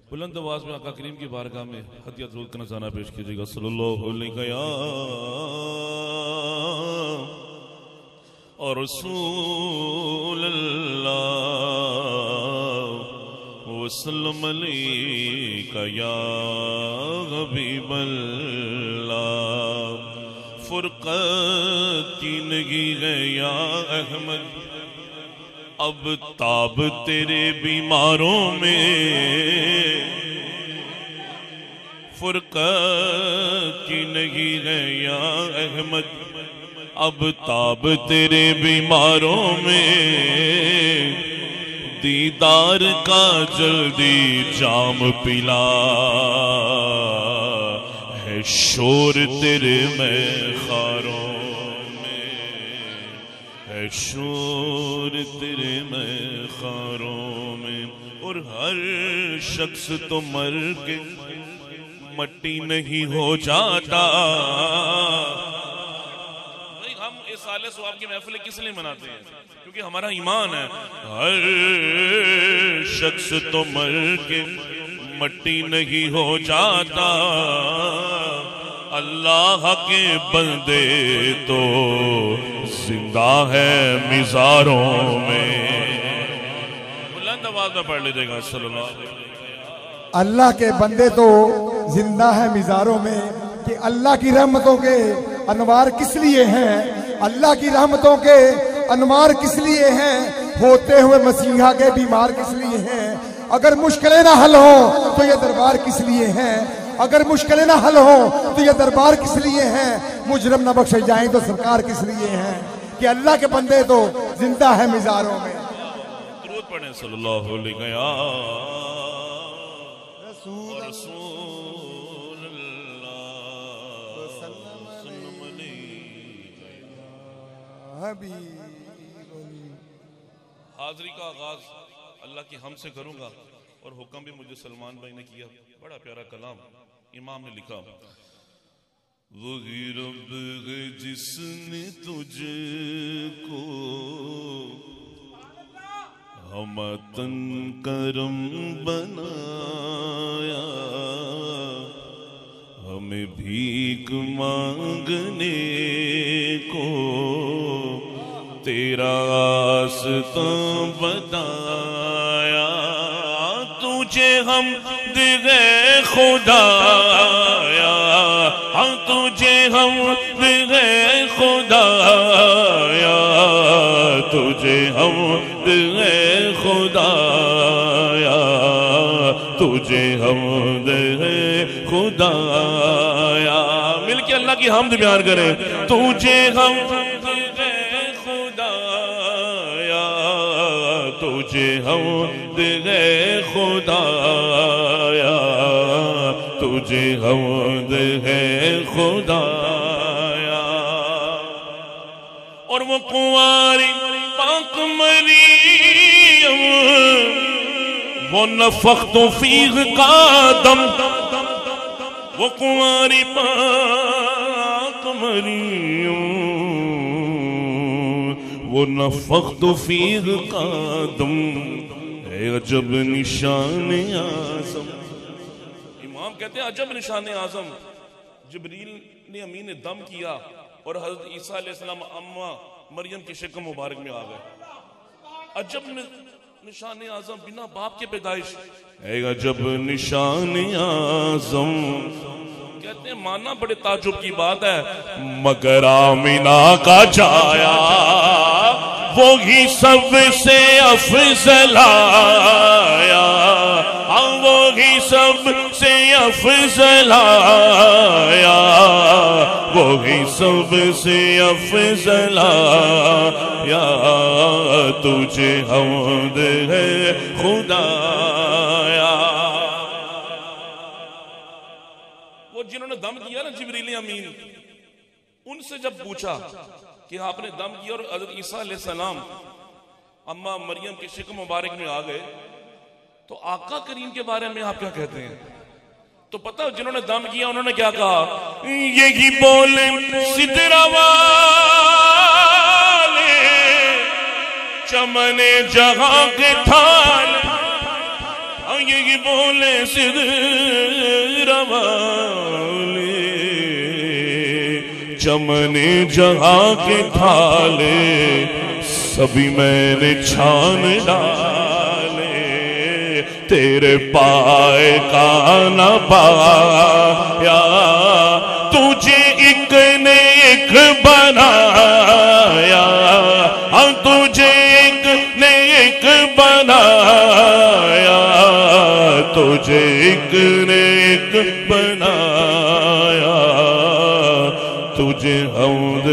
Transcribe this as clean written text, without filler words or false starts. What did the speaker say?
بلند آواز میں آقا کریم کی بارگاہ میں ہدیہ درود کا نذرانہ پیش کیجئے گا صلی اللہ علیہ رسول اللہ وسلم علیکہ یا حبیب اللہ فرقت کی نگی ہے یا احمد اب تاب تیرے بیماروں میں فرقت کی نگی ہے یا احمد اب تاب تیرے بیماروں میں دیدار کا جلدی جام پلا ہے شور تیرے میخاروں میں ہے شور تیرے میخاروں میں اور ہر شخص تو مر کے مٹی نہیں ہو جاتا سال ثواب کی محفلیں کس لیے مناتے ہیں کیونکہ ہمارا ایمان ہے ہر شخص تو مر کے مٹی نہیں ہو جاتا اللہ کے بندے تو زندہ ہے مزاروں میں بلند آواز میں پڑھ لیجئے گا صلی اللہ علیہ وسلم اللہ کے بندے تو زندہ ہے مزاروں میں کہ اللہ کی رحمتوں کے انوار کس لیے ہیں اللہ کی رحمتوں کے انوار کس لیے ہیں ہوتے ہوئے مسیحا کے بیمار کس لیے ہیں اگر مشکلیں نہ حل ہوں تو یہ دربار کس لیے ہیں اگر مشکلیں نہ حل ہوں تو یہ دربار کس لیے ہیں مجرم نہ بخشے جائیں تو سرکار کس لیے ہیں کہ اللہ کے بندے تو زندہ ہے مزاروں میں درود پڑھیں صلی اللہ علیہ وسلم حاضری کا آغاز اللہ کی حمد سے کروں گا اور حکم بھی مجھے سلمان بھائی نے کیا بڑا پیارا کلام امام نے لکھا وہی رب ہے جس نے تجھ کو ہمتن کرم بنایا ہمیں بھیک مانگنے کو تیرا راستہ بتایا تجھے حمد ہے خدایا ہم تجھے حمد ہے خدایا تجھے حمد ہے خدایا تجھے حمد ہے خدایا مل کے اللہ کی حمد بیان کریں تجھے حمد تجھے حمد ہے خدایا تجھے حمد ہے خدایا اور وہ کنواری پاک مریم وہ نفخت فیہ کا دم وہ کنواری پاک مریم وہ نفخت فیہ قادم اے عجب نشان اعظم امام کہتے ہیں عجب نشان اعظم جبریل نے امین نے دم کیا اور حضرت عیسیٰ علیہ السلام اماں مریم کی شکم مبارک میں آ گئے عجب نشان اعظم بنا باپ کے پیدائش اے عجب نشان اعظم کہتے ہیں مانا بڑے تعجب کی بات ہے مگر آمینہ کا جایا وہی سب سے افضل آیا وہی سب سے افضل آیا وہی سب سے افضل آیا تجھے حمد ہے خدایا وہ جنہوں نے دم کیا نا جبریل امین ان سے جب پوچھا کہ آپ نے دم کیا اور حضرت عیسیٰ علیہ السلام اماں مریم کی شکم مبارک میں آ گئے تو آقا کریم کے بارے میں آپ کیا کہتے ہیں تو پتہ جنہوں نے دم کیا انہوں نے کیا کہا یہی بولے سدرہ والے چمن جہاں کے تھال یہی بولے سدر والے چمن جہاں کے تھالے سبھی میں نے چھان ڈالے تیرے پائے کا نہ پایا تجھے ایک نے ایک بنایا تجھے ایک نے ایک بنایا تجھے ایک نے ایک بنایا تجھے حمد